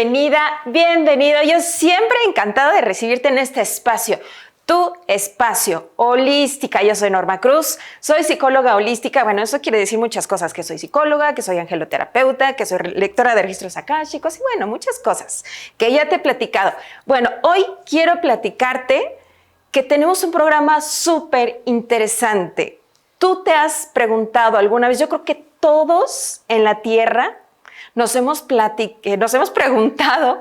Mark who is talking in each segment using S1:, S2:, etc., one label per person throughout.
S1: bienvenido. Yo siempre encantada de recibirte en este espacio, tu espacio holística. Yo soy Norma Cruz, soy psicóloga holística. Bueno, eso quiere decir muchas cosas, que soy psicóloga, que soy angeloterapeuta, que soy lectora de registros akáshicos y bueno, muchas cosas que ya te he platicado. Bueno, hoy quiero platicarte que tenemos un programa súper interesante. ¿Tú te has preguntado alguna vez? Yo creo que todos en la Tierra nos hemos preguntado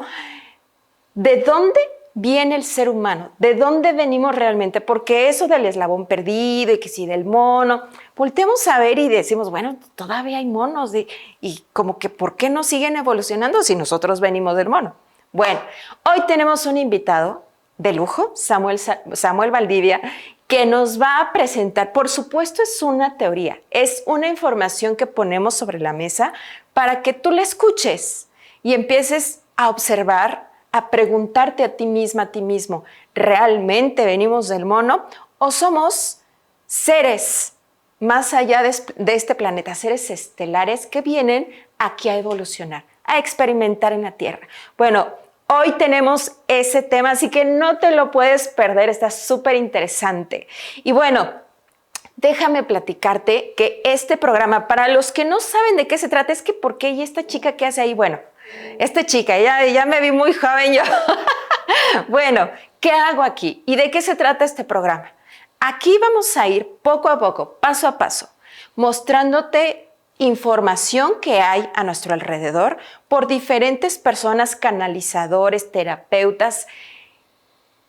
S1: ¿de dónde viene el ser humano? ¿De dónde venimos realmente? Porque eso del eslabón perdido y que si del mono, volteamos a ver y decimos, bueno, todavía hay monos y como que ¿por qué no siguen evolucionando si nosotros venimos del mono? Bueno, hoy tenemos un invitado de lujo, Samuel Valdivia, que nos va a presentar. Por supuesto, es una teoría, es una información que ponemos sobre la mesa para que tú la escuches y empieces a observar, a preguntarte a ti misma, a ti mismo, ¿realmente venimos del mono o somos seres más allá de este planeta, seres estelares que vienen aquí a evolucionar, a experimentar en la Tierra? Bueno, hoy tenemos ese tema, así que no te lo puedes perder, está súper interesante. Y bueno, déjame platicarte que este programa, para los que no saben de qué se trata, es que ¿por qué? ¿Y esta chica qué hace ahí? Bueno, esta chica, ya me vi muy joven yo. Bueno, ¿qué hago aquí? ¿Y de qué se trata este programa? Aquí vamos a ir poco a poco, paso a paso, mostrándote información que hay a nuestro alrededor por diferentes personas, canalizadores, terapeutas,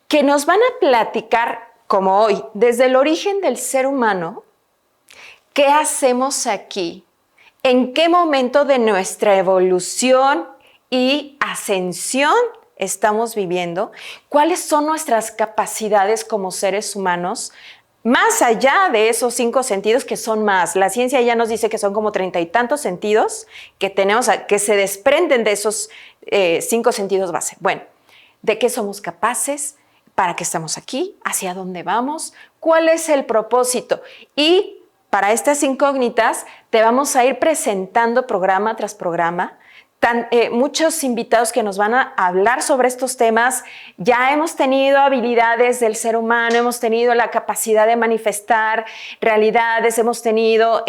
S1: que nos van a platicar, como hoy, desde el origen del ser humano, ¿qué hacemos aquí? ¿En qué momento de nuestra evolución y ascensión estamos viviendo? ¿Cuáles son nuestras capacidades como seres humanos? Más allá de esos 5 sentidos que son más, la ciencia ya nos dice que son como 30 y tantos sentidos que tenemos, que se desprenden de esos 5 sentidos base. Bueno, ¿de qué somos capaces? ¿Para qué estamos aquí? ¿Hacia dónde vamos? ¿Cuál es el propósito? Y para estas incógnitas te vamos a ir presentando programa tras programa. Muchos invitados que nos van a hablar sobre estos temas. Ya hemos tenido habilidades del ser humano, hemos tenido la capacidad de manifestar realidades, hemos tenido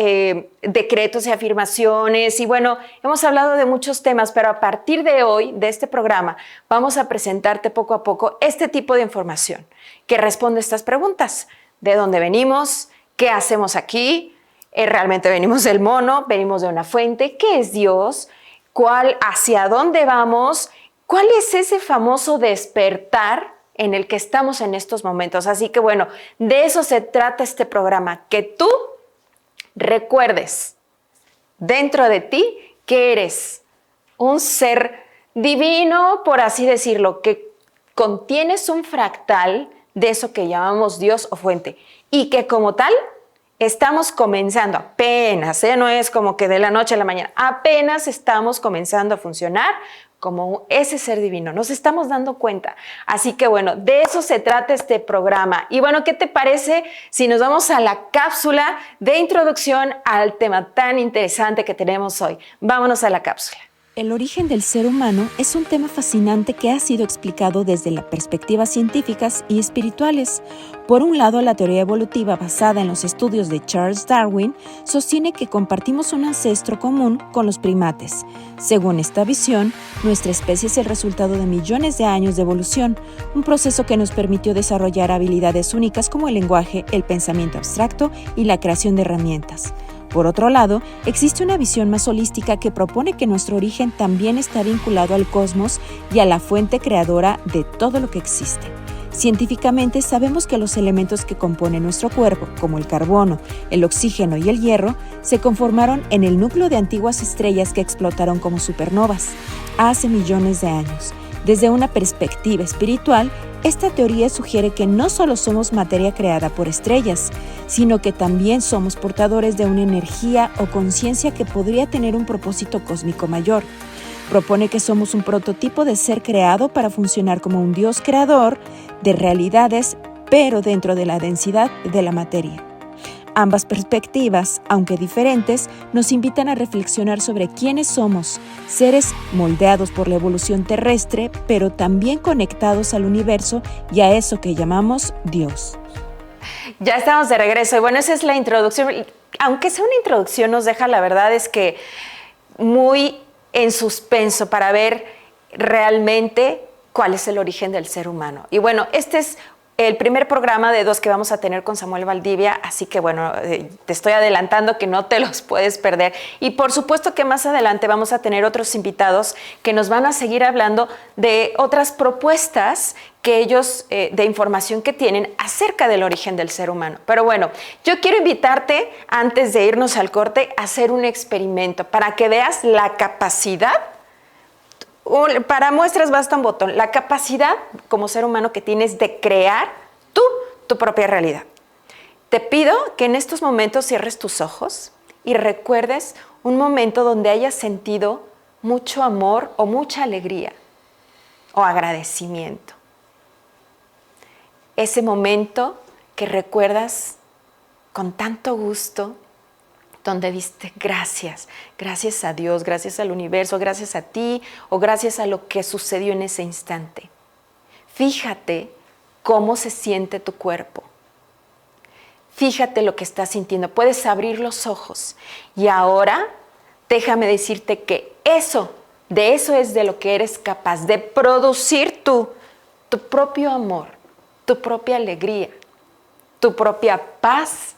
S1: decretos y afirmaciones y bueno, hemos hablado de muchos temas, pero a partir de hoy, de este programa, vamos a presentarte poco a poco este tipo de información que responde a estas preguntas. ¿De dónde venimos? ¿Qué hacemos aquí? ¿Realmente venimos del mono? ¿Venimos de una fuente? ¿Qué es Dios? ¿Hacia dónde vamos? ¿Cuál es ese famoso despertar en el que estamos en estos momentos? Así que bueno, de eso se trata este programa, que tú recuerdes dentro de ti que eres un ser divino, por así decirlo, que contienes un fractal de eso que llamamos Dios o fuente y que como tal estamos comenzando apenas, no es como que de la noche a la mañana, apenas estamos comenzando a funcionar como ese ser divino, nos estamos dando cuenta. Así que bueno, de eso se trata este programa. Y bueno, ¿qué te parece si nos vamos a la cápsula de introducción al tema tan interesante que tenemos hoy? Vámonos a la cápsula.
S2: El origen del ser humano es un tema fascinante que ha sido explicado desde las perspectivas científicas y espirituales. Por un lado, la teoría evolutiva basada en los estudios de Charles Darwin sostiene que compartimos un ancestro común con los primates. Según esta visión, nuestra especie es el resultado de millones de años de evolución, un proceso que nos permitió desarrollar habilidades únicas como el lenguaje, el pensamiento abstracto y la creación de herramientas. Por otro lado, existe una visión más holística que propone que nuestro origen también está vinculado al cosmos y a la fuente creadora de todo lo que existe. Científicamente sabemos que los elementos que componen nuestro cuerpo, como el carbono, el oxígeno y el hierro, se conformaron en el núcleo de antiguas estrellas que explotaron como supernovas hace millones de años. Desde una perspectiva espiritual, esta teoría sugiere que no solo somos materia creada por estrellas, sino que también somos portadores de una energía o conciencia que podría tener un propósito cósmico mayor. Propone que somos un prototipo de ser creado para funcionar como un Dios creador de realidades, pero dentro de la densidad de la materia. Ambas perspectivas, aunque diferentes, nos invitan a reflexionar sobre quiénes somos, seres moldeados por la evolución terrestre, pero también conectados al universo y a eso que llamamos Dios.
S1: Ya estamos de regreso y bueno, esa es la introducción. Aunque sea una introducción, nos deja, la verdad es que muy en suspenso para ver realmente cuál es el origen del ser humano. Y bueno, este es el primer programa de 2 que vamos a tener con Samuel Valdivia, así que bueno, te estoy adelantando que no te los puedes perder. Y por supuesto que más adelante vamos a tener otros invitados que nos van a seguir hablando de otras propuestas que ellos, de información que tienen acerca del origen del ser humano. Pero bueno, yo quiero invitarte, antes de irnos al corte, a hacer un experimento para que veas la capacidad. Para muestras basta un botón. La capacidad como ser humano que tienes de crear tu propia realidad. Te pido que en estos momentos cierres tus ojos y recuerdes un momento donde hayas sentido mucho amor o mucha alegría o agradecimiento. Ese momento que recuerdas con tanto gusto, donde diste gracias, gracias a Dios, gracias al universo, gracias a ti o gracias a lo que sucedió en ese instante. Fíjate cómo se siente tu cuerpo. Fíjate lo que estás sintiendo. Puedes abrir los ojos. Y ahora déjame decirte que de eso es de lo que eres capaz, de producir tu propio amor, tu propia alegría, tu propia paz,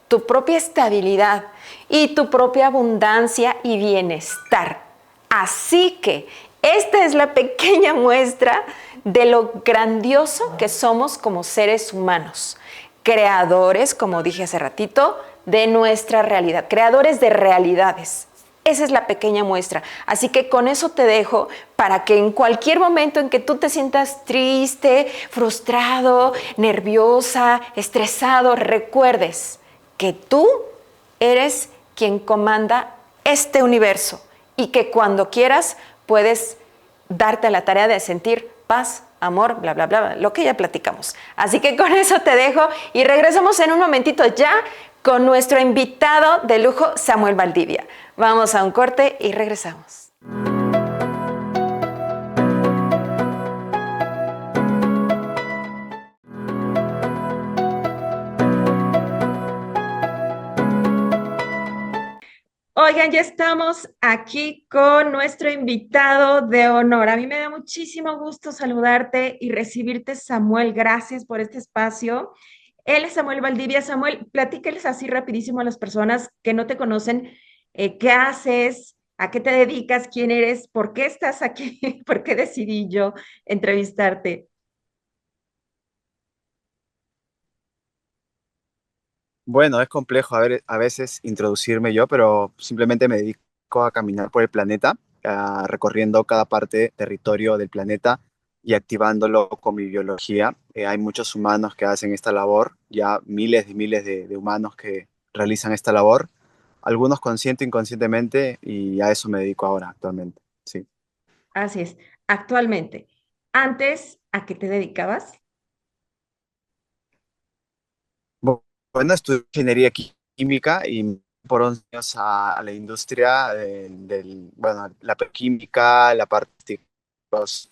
S1: tu propia estabilidad y tu propia abundancia y bienestar. Así que esta es la pequeña muestra de lo grandioso que somos como seres humanos, creadores, como dije hace ratito, de nuestra realidad, creadores de realidades. Esa es la pequeña muestra. Así que con eso te dejo para que en cualquier momento en que tú te sientas triste, frustrado, nerviosa, estresado, recuerdes que tú eres quien comanda este universo y que cuando quieras puedes darte la tarea de sentir paz, amor, bla, bla, bla, lo que ya platicamos. Así que con eso te dejo y regresamos en un momentito ya con nuestro invitado de lujo, Samuel Valdivia. Vamos a un corte y regresamos. Oigan, ya estamos aquí con nuestro invitado de honor. A mí me da muchísimo gusto saludarte y recibirte, Samuel. Gracias por este espacio. Él es Samuel Valdivia. Samuel, platícales así rapidísimo a las personas que no te conocen, qué haces, a qué te dedicas, quién eres, por qué estás aquí, por qué decidí yo entrevistarte.
S3: Bueno, es complejo a veces introducirme yo, pero simplemente me dedico a caminar por el planeta, recorriendo cada parte, territorio del planeta y activándolo con mi biología. Hay muchos humanos que hacen esta labor, ya miles de humanos que realizan esta labor, algunos consciente e inconscientemente, y a eso me dedico ahora actualmente. Sí.
S1: Así es, actualmente. Antes, ¿a qué te dedicabas?
S3: Bueno, estudié ingeniería química y por 11 años a la industria bueno, la petroquímica, la parte los-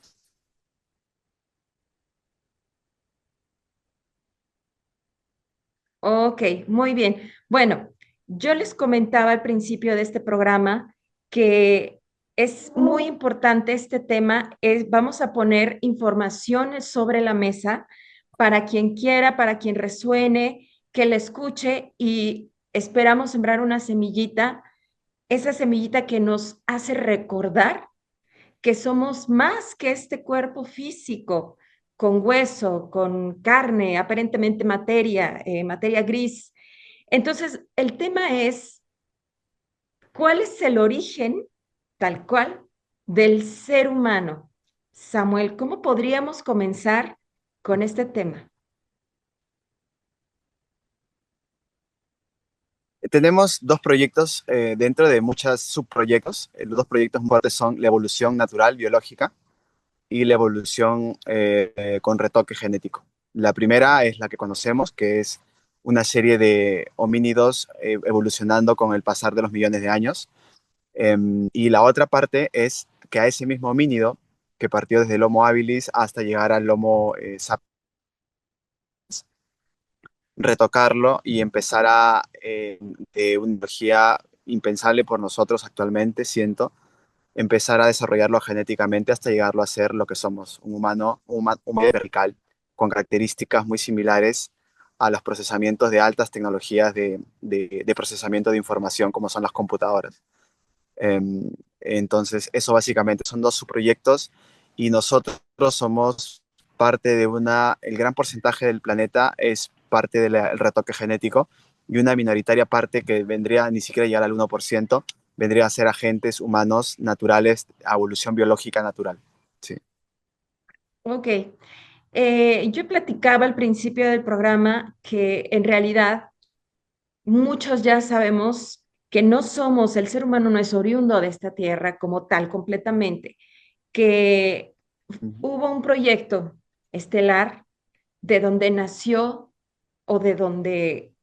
S1: Ok, muy bien. Bueno, yo les comentaba al principio de este programa que es muy importante este tema. Vamos a poner información sobre la mesa para quien quiera, para quien resuene, que la escuche y esperamos sembrar una semillita, esa semillita que nos hace recordar que somos más que este cuerpo físico, con hueso, con carne, aparentemente materia, materia gris. Entonces, el tema es, ¿cuál es el origen, tal cual, del ser humano? Samuel, ¿cómo podríamos comenzar con este tema?
S3: Tenemos dos proyectos dentro de muchos subproyectos. Los dos proyectos muy fuertes son la evolución natural biológica y la evolución con retoque genético. La primera es la que conocemos, que es una serie de homínidos evolucionando con el pasar de los millones de años. Y la otra parte es que a ese mismo homínido, que partió desde el Homo habilis hasta llegar al Homo sapiens, retocarlo y empezar de una energía impensable por nosotros actualmente, siento, empezar a desarrollarlo genéticamente hasta llegarlo a ser lo que somos, un humano vertical, con características muy similares a los procesamientos de altas tecnologías de procesamiento de información como son las computadoras. Entonces, eso básicamente son dos subproyectos y nosotros somos parte de el gran porcentaje del planeta es parte del retoque genético y una minoritaria parte que vendría ni siquiera a llegar al 1%, vendría a ser agentes humanos naturales a evolución biológica natural. Sí.
S1: Ok. Yo platicaba al principio del programa que en realidad muchos ya sabemos que no somos, el ser humano no es oriundo de esta tierra como tal completamente, que
S3: Ujú.
S1: hubo un proyecto estelar de donde nació o de donde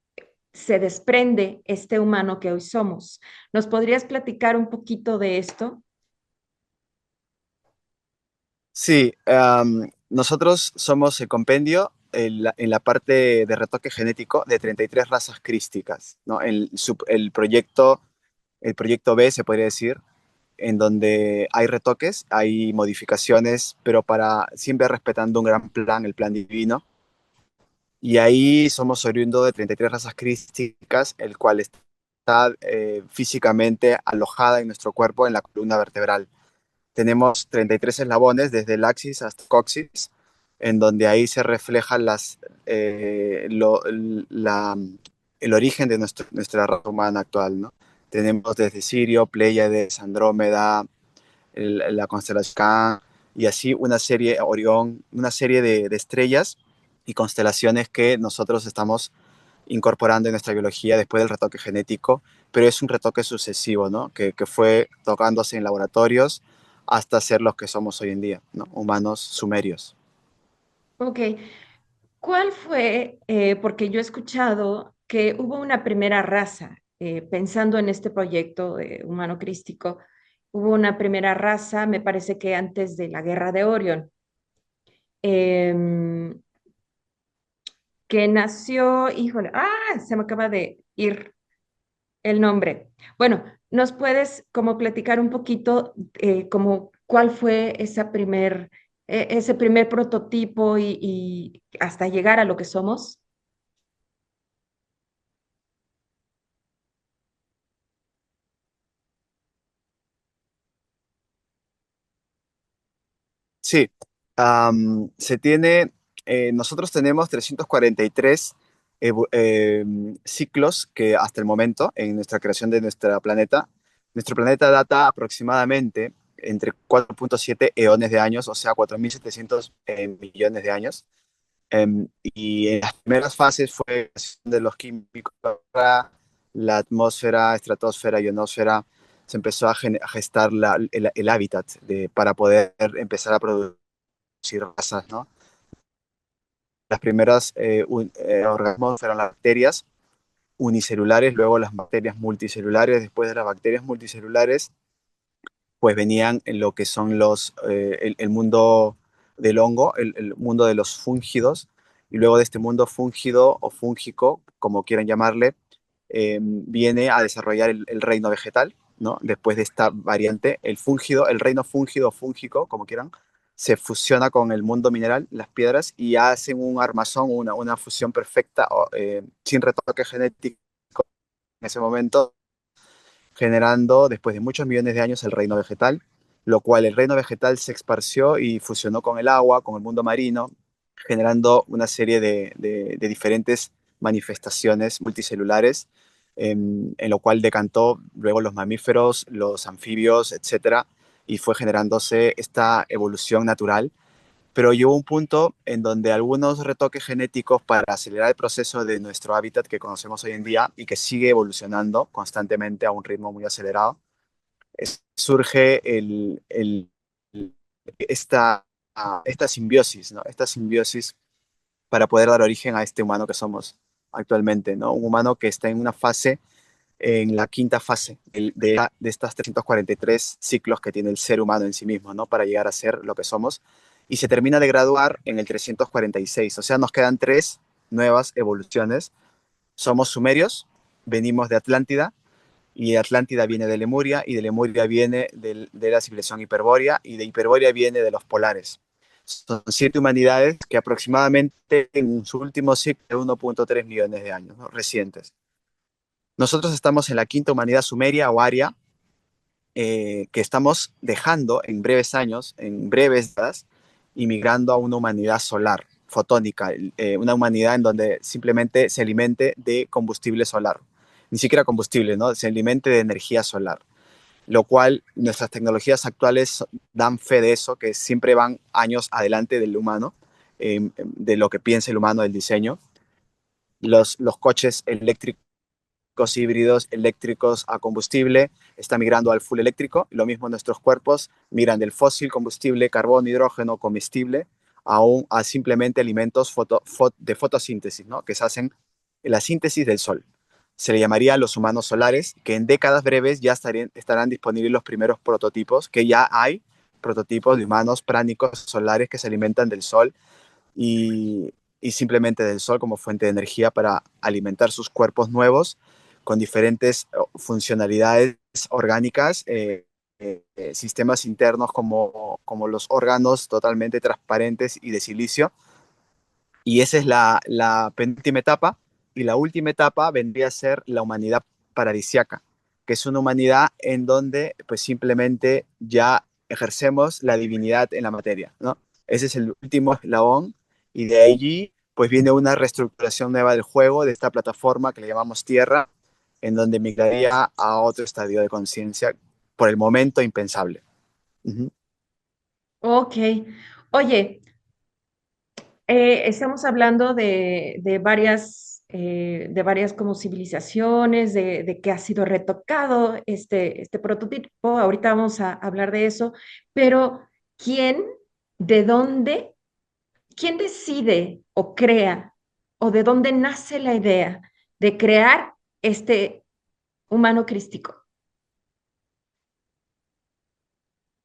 S1: se desprende este humano que hoy somos. ¿Nos podrías platicar un poquito de esto?
S3: Sí, nosotros somos el compendio en la parte de retoque genético de 33 razas crísticas, ¿no? El proyecto B, se podría decir, en donde hay retoques, hay modificaciones, pero para siempre respetando un gran plan, el plan divino. Y ahí somos oriundo de 33 razas crísticas, el cual está físicamente alojada en nuestro cuerpo en la columna vertebral. Tenemos 33 eslabones desde el axis hasta el coxis, en donde ahí se reflejan el origen de nuestra raza humana actual, ¿no? Tenemos desde Sirio, Pléyades, Andrómeda, la constelación K, y así una serie, Orión, una serie de estrellas y constelaciones que nosotros estamos incorporando en nuestra biología después del retoque genético, pero es un retoque sucesivo, ¿no? Que fue tocándose en laboratorios hasta ser los que somos hoy en día, ¿no? Humanos sumerios.
S1: Ok. ¿Cuál fue? Porque yo he escuchado que hubo una primera raza, pensando en este proyecto humano crístico, hubo una primera raza, me parece que antes de la guerra de Orión, em, que nació, híjole, se me acaba de ir el nombre. Bueno, ¿nos puedes como platicar un poquito como cuál fue ese primer prototipo y hasta llegar a lo que somos?
S3: Sí, nosotros tenemos 343 ciclos que hasta el momento en nuestra creación de nuestro planeta data aproximadamente entre 4.7 eones de años, o sea, 4.700 millones de años. Y en las primeras fases fue la creación de los químicos, la atmósfera, estratosfera, ionosfera, se empezó a gestar el hábitat para poder empezar a producir razas, ¿no? Las primeras organismos fueron las bacterias unicelulares, luego las bacterias multicelulares, después de las bacterias multicelulares, pues venían en lo que son el mundo del hongo, el mundo de los fúngidos, y luego de este mundo fúngido o fúngico, como quieran llamarle, viene a desarrollar el reino vegetal, ¿no? Después de esta variante, el reino fúngido o fúngico, como quieran, se fusiona con el mundo mineral, las piedras, y hacen un armazón, una fusión perfecta, sin retoque genético en ese momento, generando después de muchos millones de años el reino vegetal, lo cual el reino vegetal se esparció y fusionó con el agua, con el mundo marino, generando una serie de diferentes manifestaciones multicelulares, en lo cual decantó luego los mamíferos, los anfibios, etcétera, y fue generándose esta evolución natural, pero llegó un punto en donde algunos retoques genéticos para acelerar el proceso de nuestro hábitat que conocemos hoy en día y que sigue evolucionando constantemente a un ritmo muy acelerado, surge esta, esta simbiosis, ¿no? Esta simbiosis para poder dar origen a este humano que somos. actualmente, ¿no? Un humano que está en una fase, en la quinta fase de estas 343 ciclos que tiene el ser humano en sí mismo, ¿no? Para llegar a ser lo que somos. Y se termina de graduar en el 346. O sea, nos quedan 3 nuevas evoluciones. Somos sumerios, venimos de Atlántida, y Atlántida viene de Lemuria, y de Lemuria viene de la civilización hiperbórea, y de Hiperbórea viene de los polares. Son 7 humanidades que aproximadamente en su último ciclo de 1.3 millones de años, ¿no? Recientes. Nosotros estamos en la quinta humanidad sumeria o aria, que estamos dejando en breves años, en breves décadas, y migrando a una humanidad solar, fotónica, una humanidad en donde simplemente se alimente de combustible solar. Ni siquiera combustible, ¿no? Se alimente de energía solar. Lo cual nuestras tecnologías actuales dan fe de eso, que siempre van años adelante del humano, de lo que piensa el humano del diseño. Los coches eléctricos, híbridos, eléctricos a combustible, está migrando al full eléctrico. Lo mismo nuestros cuerpos migran del fósil, combustible, carbón, hidrógeno, comestible, a simplemente alimentos de fotosíntesis, ¿no? Que se hacen en la síntesis del sol. Se le llamaría a los humanos solares, que en décadas breves ya estarán disponibles los primeros prototipos, que ya hay prototipos de humanos pránicos solares que se alimentan del sol y simplemente del sol como fuente de energía para alimentar sus cuerpos nuevos con diferentes funcionalidades orgánicas, sistemas internos como los órganos totalmente transparentes y de silicio. Y esa es la penúltima etapa. Y la última etapa vendría a ser la humanidad paradisiaca, que es una humanidad en donde pues simplemente ya ejercemos la divinidad en la materia, ¿no? Ese es el último eslabón, y de allí pues viene una reestructuración nueva del juego, de esta plataforma que le llamamos Tierra, en donde migraría a otro estadio de conciencia, por el momento impensable. Uh-huh.
S1: Ok. Oye, estamos hablando de varias como civilizaciones, de que ha sido retocado este prototipo. Ahorita vamos a hablar de eso, pero ¿quién, de dónde, quién decide o crea o de dónde nace la idea de crear este humano crístico?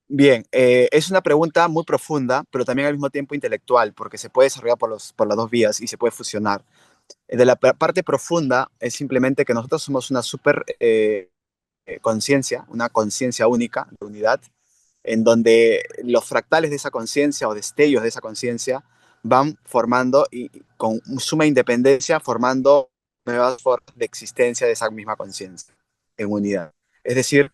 S3: Bien, es una pregunta muy profunda, pero también al mismo tiempo intelectual, porque se puede desarrollar por las dos vías y se puede fusionar. De la parte profunda es simplemente que nosotros somos una super conciencia, una conciencia única, de unidad, en donde los fractales de esa conciencia o destellos de esa conciencia van formando y con suma independencia, formando nuevas formas de existencia de esa misma conciencia en unidad. Es decir,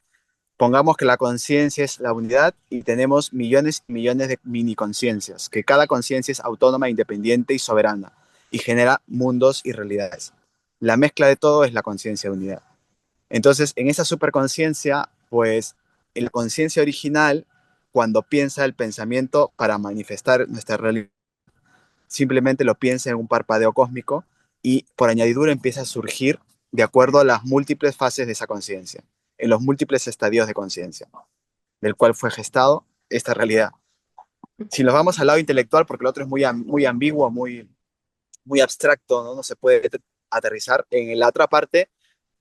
S3: pongamos que la conciencia es la unidad y tenemos millones y millones de mini conciencias, que cada conciencia es autónoma, independiente y soberana y genera mundos y realidades. La mezcla de todo es la conciencia de unidad. Entonces, en esa superconciencia, pues, la conciencia original, cuando piensa el pensamiento para manifestar nuestra realidad, simplemente lo piensa en un parpadeo cósmico y por añadidura empieza a surgir de acuerdo a las múltiples fases de esa conciencia, en los múltiples estadios de conciencia, del cual fue gestado esta realidad. Si nos vamos al lado intelectual, porque el otro es muy ambiguo, muy abstracto, ¿no? No se puede aterrizar, en la otra parte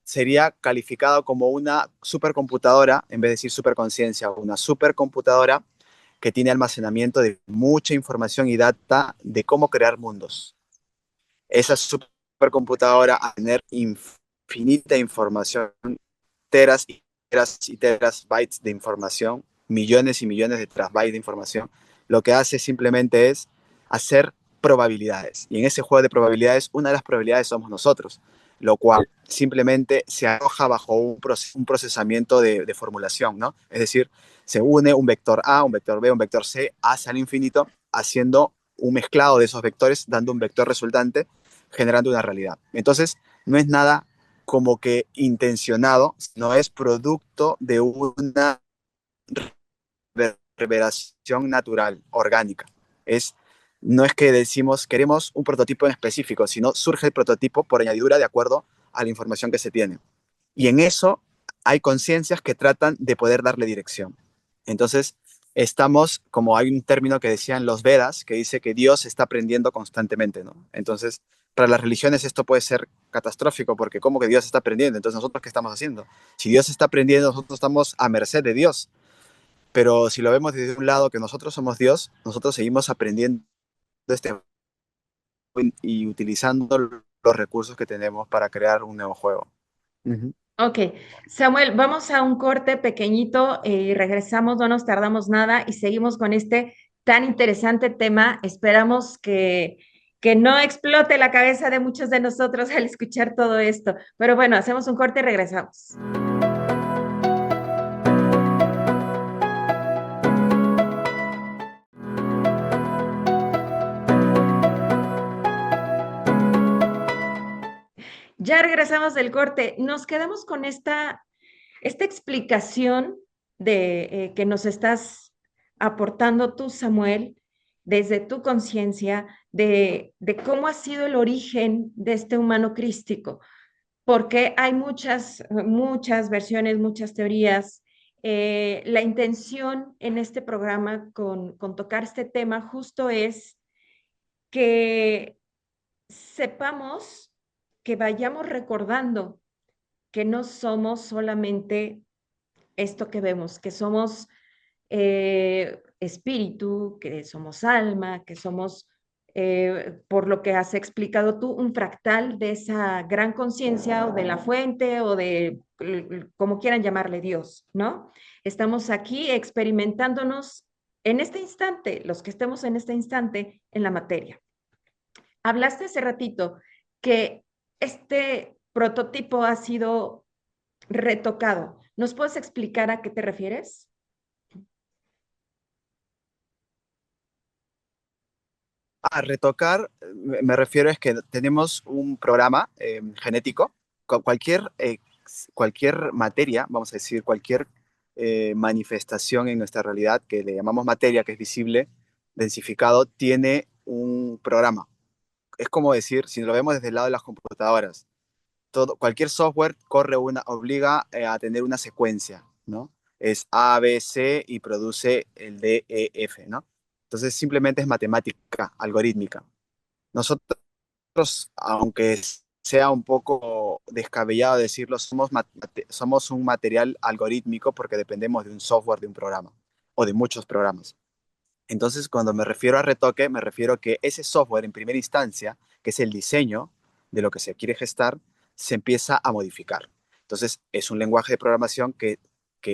S3: sería calificado como una supercomputadora, en vez de decir superconciencia, una supercomputadora que tiene almacenamiento de mucha información y data de cómo crear mundos. Esa supercomputadora, a tener infinita información, teras y teras y teras bytes de información, millones y millones de terabytes de información, lo que hace simplemente es hacer probabilidades. Y en ese juego de probabilidades, una de las probabilidades somos nosotros, lo cual simplemente se arroja bajo un procesamiento de formulación, ¿no? Es decir, se une un vector A, un vector B, un vector C, hacia el infinito, haciendo un mezclado de esos vectores, dando un vector resultante, generando una realidad. Entonces, no es nada como que intencionado, sino es producto de una reverberación natural, orgánica. No es que decimos queremos un prototipo en específico, sino surge el prototipo por añadidura de acuerdo a la información que se tiene. Y en eso hay conciencias que tratan de poder darle dirección. Entonces, estamos, como hay un término que decían los Vedas, que dice que Dios está aprendiendo constantemente, ¿no? Entonces, para las religiones esto puede ser catastrófico, porque ¿cómo que Dios está aprendiendo? Entonces, ¿nosotros qué estamos haciendo? Si Dios está aprendiendo, nosotros estamos a merced de Dios. Pero si lo vemos desde un lado que nosotros somos Dios, nosotros seguimos aprendiendo este y utilizando los recursos que tenemos para crear un nuevo juego. Ujú.
S1: Ok, Samuel, vamos a un corte pequeñito y regresamos, no nos tardamos nada y seguimos con este tan interesante tema. Esperamos que no explote la cabeza de muchos de nosotros al escuchar todo esto. Pero bueno, hacemos un corte y regresamos. Ya regresamos del corte. Nos quedamos con esta explicación que nos estás aportando tú, Samuel, desde tu conciencia de cómo ha sido el origen de este humano crístico, porque hay muchas versiones, muchas teorías. La intención en este programa con tocar este tema justo es que sepamos, que vayamos recordando que no somos solamente esto que vemos, que somos espíritu, que somos alma, que somos, por lo que has explicado tú, un fractal de esa gran conciencia o de la fuente o de, como quieran llamarle, Dios, ¿no? Estamos aquí experimentándonos en este instante, los que estemos en este instante, en la materia. Hablaste hace ratito que este prototipo ha sido retocado. ¿Nos puedes explicar a qué te refieres?
S3: A retocar, me refiero es que tenemos un programa genético, cualquier materia, vamos a decir, cualquier manifestación en nuestra realidad que le llamamos materia, que es visible, densificado, tiene un programa. Es como decir, si lo vemos desde el lado de las computadoras, cualquier software obliga a tener una secuencia, ¿no? Es A, B, C y produce el D, E, F, ¿no? Entonces simplemente es matemática, algorítmica. Nosotros, aunque sea un poco descabellado decirlo, somos un material algorítmico porque dependemos de un software, de un programa o de muchos programas. Entonces, cuando me refiero a retoque, me refiero a que ese software en primera instancia, que es el diseño de lo que se quiere gestar, se empieza a modificar. Entonces, es un lenguaje de programación que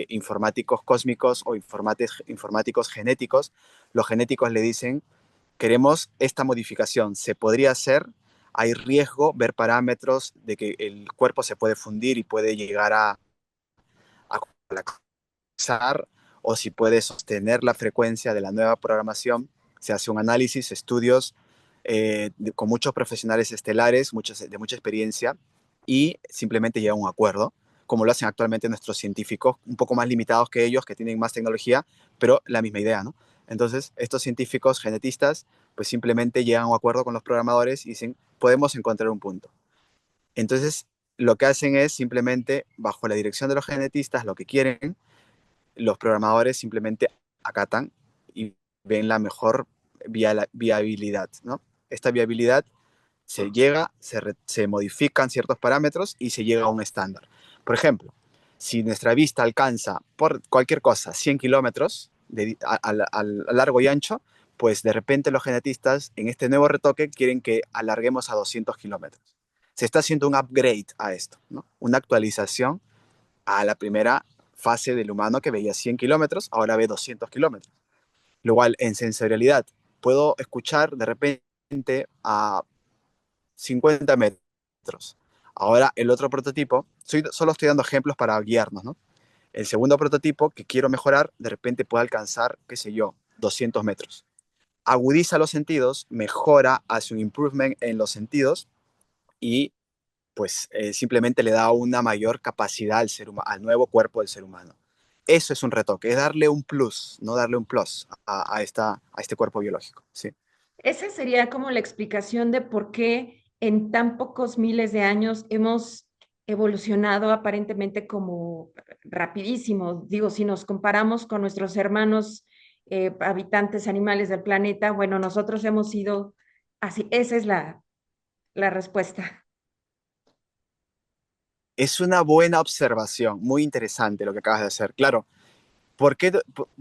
S3: informáticos cósmicos o informáticos genéticos, los genéticos le dicen, queremos esta modificación, se podría hacer, hay riesgo, ver parámetros de que el cuerpo se puede fundir y puede llegar a colapsar, o si puede sostener la frecuencia de la nueva programación. Se hace un análisis, estudios con muchos profesionales estelares, de mucha experiencia, y simplemente llega a un acuerdo, como lo hacen actualmente nuestros científicos, un poco más limitados que ellos, que tienen más tecnología, pero la misma idea, ¿no? Entonces, estos científicos genetistas, pues simplemente llegan a un acuerdo con los programadores y dicen, podemos encontrar un punto. Entonces, lo que hacen es simplemente, bajo la dirección de los genetistas, lo que quieren, los programadores simplemente acatan y ven la mejor viabilidad, ¿no? Esta viabilidad se llega, se modifican ciertos parámetros y se llega a un estándar. Por ejemplo, si nuestra vista alcanza por cualquier cosa 100 kilómetros a largo y ancho, pues de repente los genetistas en este nuevo retoque quieren que alarguemos a 200 kilómetros. Se está haciendo un upgrade a esto, ¿no? Una actualización a la primera fase del humano que veía 100 kilómetros, ahora ve 200 kilómetros. Lo cual en sensorialidad puedo escuchar de repente a 50 metros. Ahora el otro prototipo, solo estoy dando ejemplos para guiarnos, ¿no? El segundo prototipo que quiero mejorar, de repente puede alcanzar, qué sé yo, 200 metros. Agudiza los sentidos, mejora, hace un improvement en los sentidos y pues simplemente le da una mayor capacidad al nuevo cuerpo del ser humano. Eso es un retoque, es darle un plus, no darle un plus a este cuerpo biológico. Sí.
S1: Esa sería como la explicación de por qué en tan pocos miles de años hemos evolucionado aparentemente como rapidísimo. Digo, si nos comparamos con nuestros hermanos habitantes animales del planeta. Bueno, nosotros hemos sido así, esa es la respuesta.
S3: Es una buena observación, muy interesante lo que acabas de hacer. Claro, porque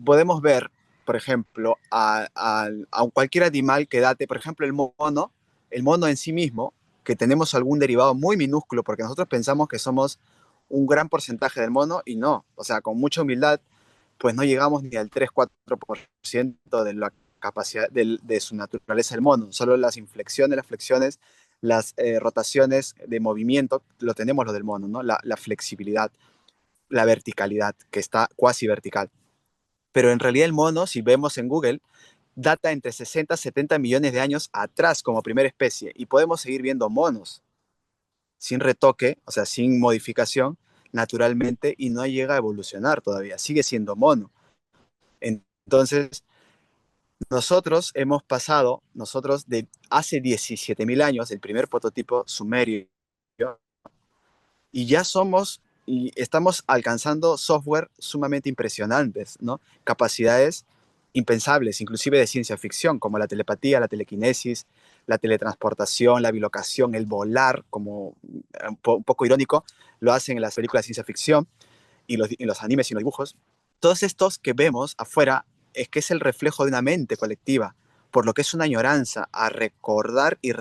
S3: podemos ver, por ejemplo, a cualquier animal que date, por ejemplo, el mono en sí mismo, que tenemos algún derivado muy minúsculo, porque nosotros pensamos que somos un gran porcentaje del mono y no, o sea, con mucha humildad, pues no llegamos ni al 3-4% de la capacidad de su naturaleza del mono, solo las inflexiones, las flexiones, las rotaciones de movimiento, lo tenemos lo del mono, ¿no? La flexibilidad, la verticalidad, que está cuasi vertical. Pero en realidad el mono, si vemos en Google, data entre 60 y 70 millones de años atrás como primera especie y podemos seguir viendo monos sin retoque, o sea, sin modificación, naturalmente y no llega a evolucionar todavía, sigue siendo mono. Entonces, nosotros de hace 17.000 años, el primer prototipo sumerio, y ya somos y estamos alcanzando software sumamente impresionantes, ¿no? Capacidades impensables, inclusive de ciencia ficción, como la telepatía, la telequinesis, la teletransportación, la bilocación, el volar, como un poco irónico, lo hacen en las películas de ciencia ficción y en los animes y los dibujos. Todos estos que vemos afuera es que es el reflejo de una mente colectiva, por lo que es una añoranza a recordar y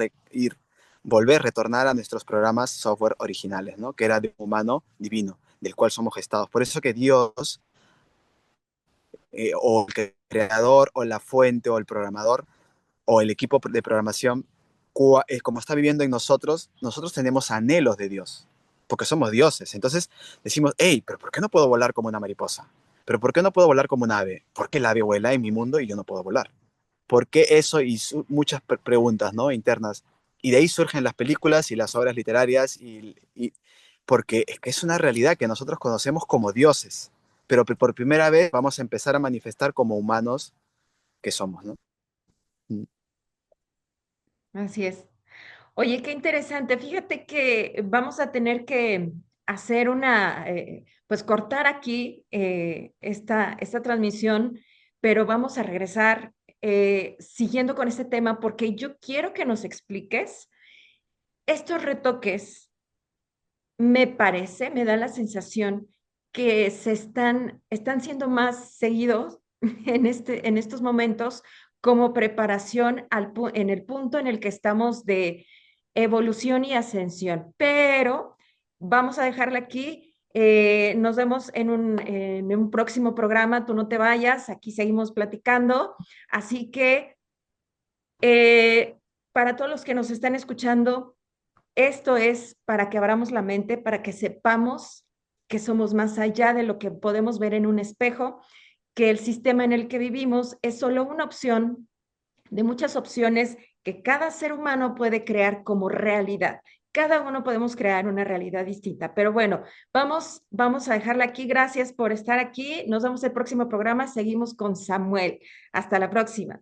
S3: volver a retornar a nuestros programas software originales, ¿no? Que era de humano divino, del cual somos gestados. Por eso que Dios, o el creador, o la fuente, o el programador, o el equipo de programación, como está viviendo en nosotros, nosotros tenemos anhelos de Dios, porque somos dioses. Entonces decimos, hey, pero ¿por qué no puedo volar como una mariposa? ¿Pero por qué no puedo volar como un ave? ¿Por qué el ave vuela en mi mundo y yo no puedo volar? ¿Por qué eso? Y muchas preguntas, ¿no? Internas. Y de ahí surgen las películas y las obras literarias, porque es que es una realidad que nosotros conocemos como dioses, pero por primera vez vamos a empezar a manifestar como humanos que somos, ¿no? Mm.
S1: Así es. Oye, qué interesante. Fíjate que vamos a tener que hacer pues cortar aquí esta transmisión, pero vamos a regresar siguiendo con este tema porque yo quiero que nos expliques estos retoques. Me parece, me da la sensación que están siendo más seguidos en estos momentos como preparación en el punto en el que estamos de evolución y ascensión. Pero vamos a dejarla aquí. Nos vemos en un próximo programa. Tú no te vayas, aquí seguimos platicando. Así que eh, para todos los que nos están escuchando, esto es para que abramos la mente, para que sepamos que somos más allá de lo que podemos ver en un espejo, que el sistema en el que vivimos es solo una opción de muchas opciones que cada ser humano puede crear como realidad. Cada uno podemos crear una realidad distinta. Pero bueno, vamos a dejarla aquí. Gracias por estar aquí. Nos vemos el próximo programa. Seguimos con Samuel. Hasta la próxima.